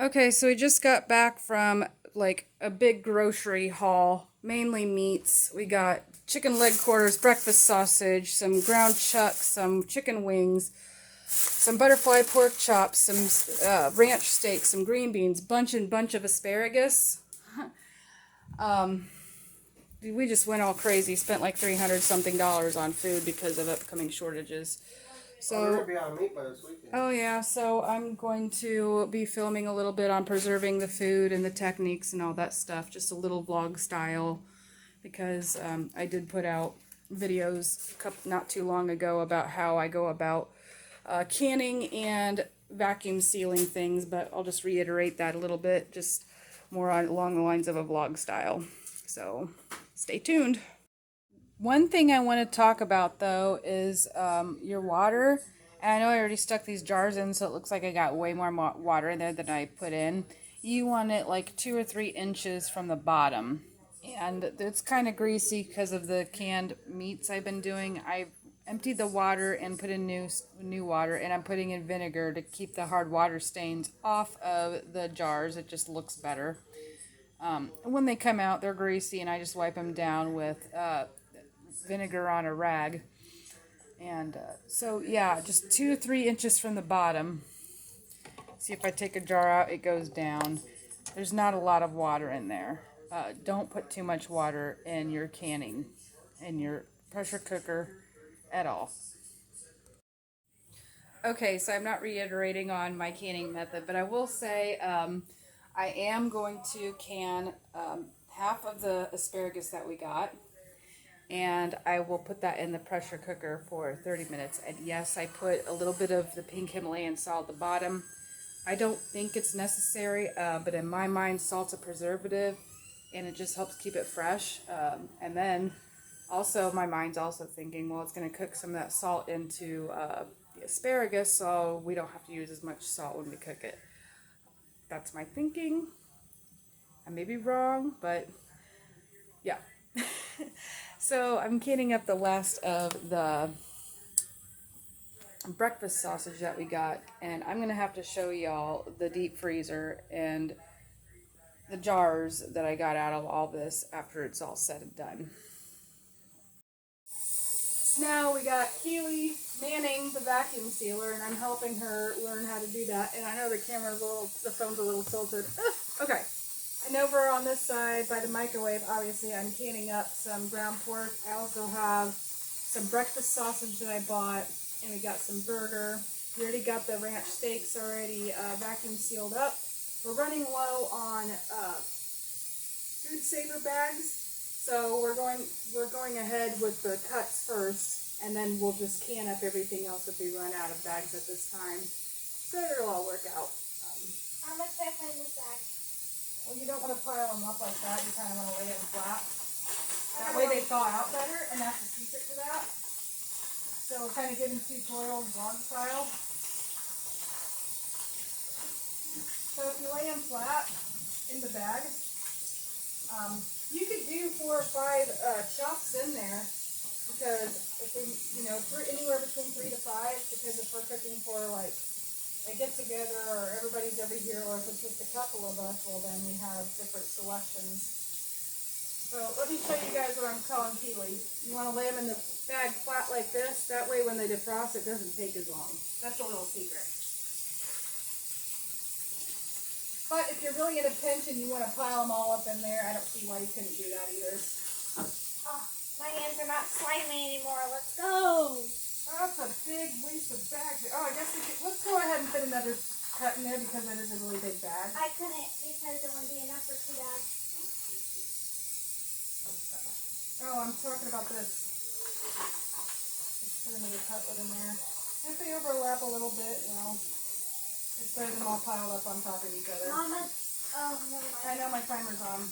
Okay, so we just got back from like a big grocery haul, mainly meats. We got chicken leg quarters, breakfast sausage, some ground chuck, some chicken wings, some butterfly pork chops, some ranch steak, some green beans, bunch of asparagus. Um, we just went all crazy, spent like 300 something dollars on food because of upcoming shortages. We're So gonna be out of meat by this weekend. oh yeah, so I'm going to be filming a little bit on preserving the food and the techniques and all that stuff, just a little vlog style, because I did put out videos not too long ago about how I go about canning and vacuum sealing things, but I'll just reiterate that a little bit, just more along the lines of a vlog style. So stay tuned. One thing I want to talk about though is your water. And I know I already stuck these jars in, so it looks like I got way more water in there than I put in. You want it like 2 or 3 inches from the bottom. And it's kind of greasy because of the canned meats I've been doing. I emptied the water and put in new water, and I'm putting in vinegar to keep the hard water stains off of the jars. It just looks better. When they come out, they're greasy, and I just wipe them down with vinegar on a rag. And so, yeah, just 2 to 3 inches from the bottom. See, if I take a jar out, it goes down. There's not a lot of water in there. Don't put too much water in your canning, in your pressure cooker at all. Okay, so I'm not reiterating on my canning method, but I will say I am going to can half of the asparagus that we got, and I will put that in the pressure cooker for 30 minutes. And yes, I put a little bit of the pink Himalayan salt at the bottom. I don't think it's necessary, but in my mind, salt's a preservative, and it just helps keep it fresh. And then also, my mind's also thinking, well, it's going to cook some of that salt into the asparagus, so we don't have to use as much salt when we cook it. That's my thinking. I may be wrong, but yeah. So I'm canning up the last of the breakfast sausage that we got, and I'm gonna have to show y'all the deep freezer and the jars that I got out of all this after it's all said and done. Now we got Keely manning the vacuum sealer, and I'm helping her learn how to do that. And I know the phone's a little tilted. Okay. And over on this side by the microwave, obviously I'm canning up some ground pork. I also have some breakfast sausage that I bought, and we got some burger. We already got the ranch steaks already vacuum sealed up. We're running low on food saver bags, so we're going ahead with the cuts first, and then we'll just can up everything else if we run out of bags at this time. So it'll all work out. How much can I put in this bag? Well, you don't want to pile them up like that. You kind of want to lay them flat. That way they thaw out better, and that's the secret to that. So we're kind of giving tutorial vlog style. So if you lay them flat in the bag, you could do 4 or 5 chops in there, because if we, anywhere between 3 to 5, because if we're cooking for like a get together or everybody's over here, or if it's just a couple of us, well then we have different selections. So let me show you guys what I'm calling Keely. You want to lay them in the bag flat like this, that way when they defrost it doesn't take as long. That's a little secret. But if you're really in a pinch and you want to pile them all up in there, I don't see why you couldn't do that either. Oh, my hands are not slimy anymore. Let's go. That's a big waste of bag. Oh, I guess let's go ahead and put another cut in there, because that is a really big bag. I couldn't because it wouldn't be enough for 2 bags. Oh, I'm talking about this. Let's put another cut in there. If they overlap a little bit, it's better than all piled up on top of each other. Mama, oh, never mind. I know my timer's on.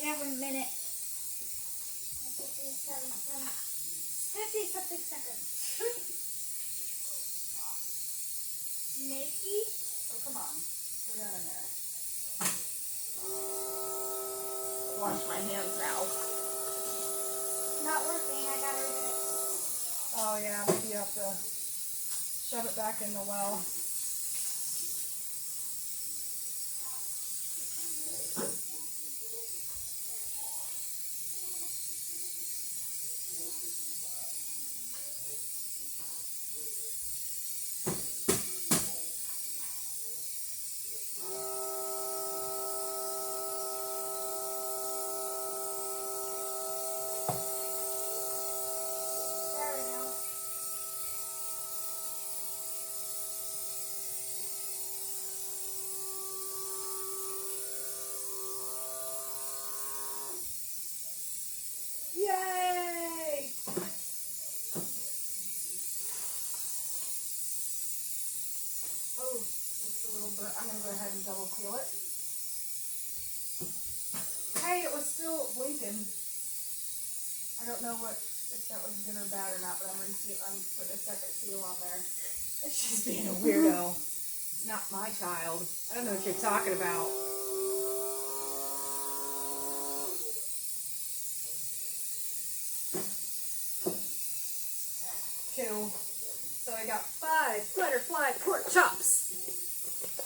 You have a minute. 50 something seconds. Nikki? Oh, come on. Go down in there. Wash my hands now. Not working. I got rid of it. Oh, yeah. Maybe you have to shove it back in the well. little burnt. I'm gonna go ahead and double peel it. Hey, it was still blinking. I don't know if that was good or bad or not, but I'm putting a second seal on there. She's being a weirdo. It's not my child. I don't know what you're talking about. Two. So I got 5 butterfly pork chops.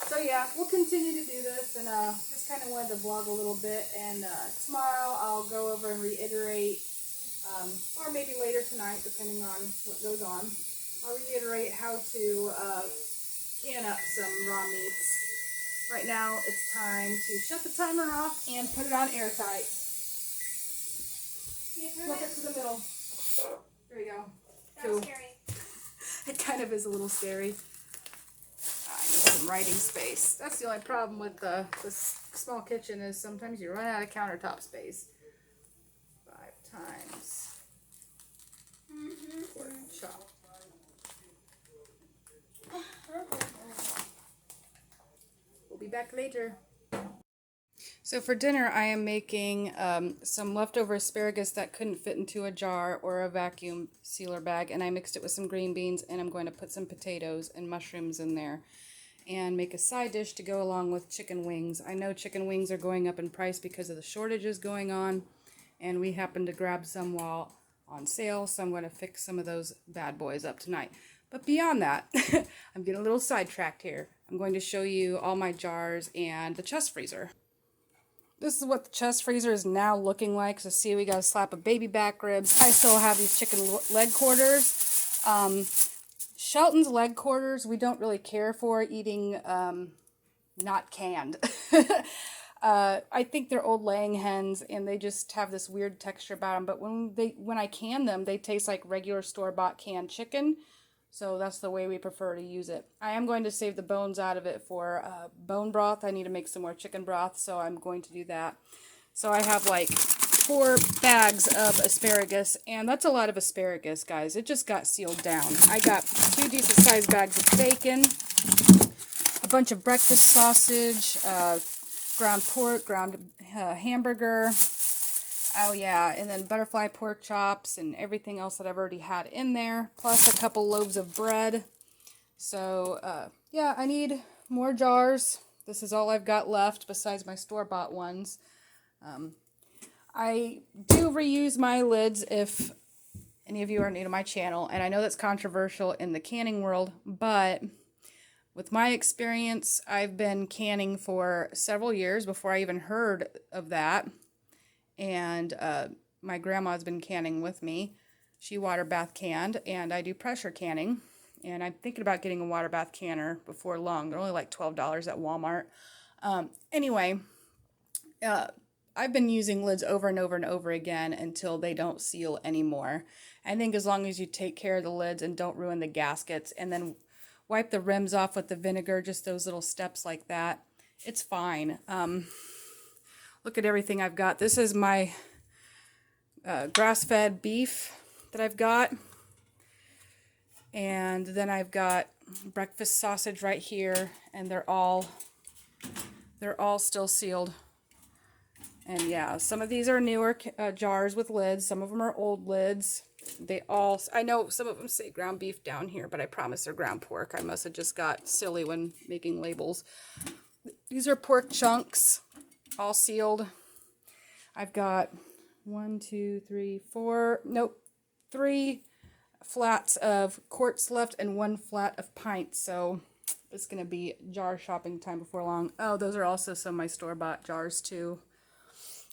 So yeah, we'll continue to do this, and just kind of wanted to vlog a little bit, and tomorrow I'll go over and reiterate, or maybe later tonight, depending on what goes on, I'll reiterate how to can up some raw meats. Right now it's time to shut the timer off and put it on airtight. Look it to the middle. There you go. That was scary. It kind of is a little scary. I need some writing space. That's the only problem with the small kitchen, is sometimes you run out of countertop space. 5 times pork chop. We'll be back later. So for dinner, I am making some leftover asparagus that couldn't fit into a jar or a vacuum sealer bag, and I mixed it with some green beans, and I'm going to put some potatoes and mushrooms in there and make a side dish to go along with chicken wings. I know chicken wings are going up in price because of the shortages going on, and we happened to grab some while on sale, so I'm going to fix some of those bad boys up tonight. But beyond that, I'm getting a little sidetracked here. I'm going to show you all my jars and the chest freezer. This is what the chest freezer is now looking like. So see, we got a slap of baby back ribs. I still have these chicken leg quarters. Shelton's leg quarters, we don't really care for eating not canned. I think they're old laying hens, and they just have this weird texture about them. But when I can them, they taste like regular store-bought canned chicken. So that's the way we prefer to use it. I am going to save the bones out of it for bone broth. I need to make some more chicken broth, so I'm going to do that. So I have like 4 bags of asparagus, and that's a lot of asparagus, guys. It just got sealed down. I got 2 decent-sized bags of bacon, a bunch of breakfast sausage, ground pork, ground hamburger. Oh yeah, and then butterfly pork chops and everything else that I've already had in there, plus a couple loaves of bread. So, yeah, I need more jars. This is all I've got left besides my store-bought ones. I do reuse my lids if any of you are new to my channel, and I know that's controversial in the canning world, but with my experience, I've been canning for several years before I even heard of that. And my grandma's been canning with me. She water bath canned, and I do pressure canning. And I'm thinking about getting a water bath canner before long. They're only like $12 at Walmart. Anyway, I've been using lids over and over and over again until they don't seal anymore. I think as long as you take care of the lids and don't ruin the gaskets, and then wipe the rims off with the vinegar, just those little steps like that, it's fine. Look at everything I've got. This is my grass-fed beef that I've got. And then I've got breakfast sausage right here, and they're all still sealed. And yeah, some of these are newer jars with lids. Some of them are old lids. I know some of them say ground beef down here, but I promise they're ground pork. I must have just got silly when making labels. These are pork chunks, all sealed. I've got 3 flats of quarts left and 1 flat of pints. So it's going to be jar shopping time before long. Oh, those are also some of my store-bought jars too.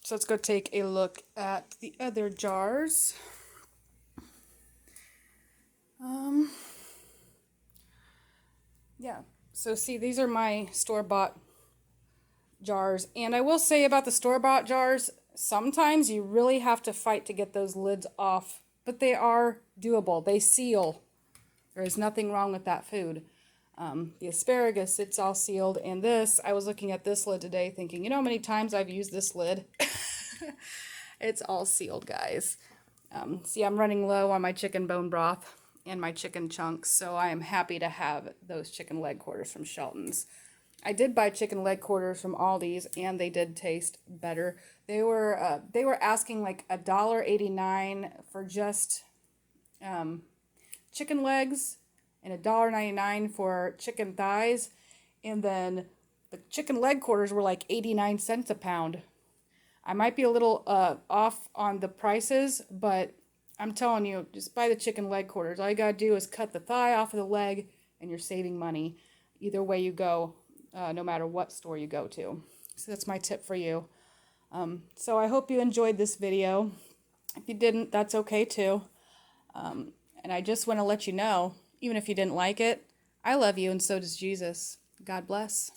So let's go take a look at the other jars. Yeah, so see, these are my store-bought jars. And I will say about the store-bought jars, sometimes you really have to fight to get those lids off, but they are doable. They seal. There is nothing wrong with that food. The asparagus, it's all sealed. And this, I was looking at this lid today thinking, you know how many times I've used this lid? It's all sealed, guys. See, I'm running low on my chicken bone broth and my chicken chunks, so I am happy to have those chicken leg quarters from Shelton's. I did buy chicken leg quarters from Aldi's, and they did taste better. They were asking like $1.89 for just chicken legs, and $1.99 for chicken thighs, and then the chicken leg quarters were like 89 cents a pound. I might be a little off on the prices, but I'm telling you, just buy the chicken leg quarters. All you gotta do is cut the thigh off of the leg, and you're saving money. Either way you go, no matter what store you go to. So that's my tip for you. So I hope you enjoyed this video. If you didn't, that's okay too. And I just want to let you know, even if you didn't like it, I love you, and so does Jesus. God bless.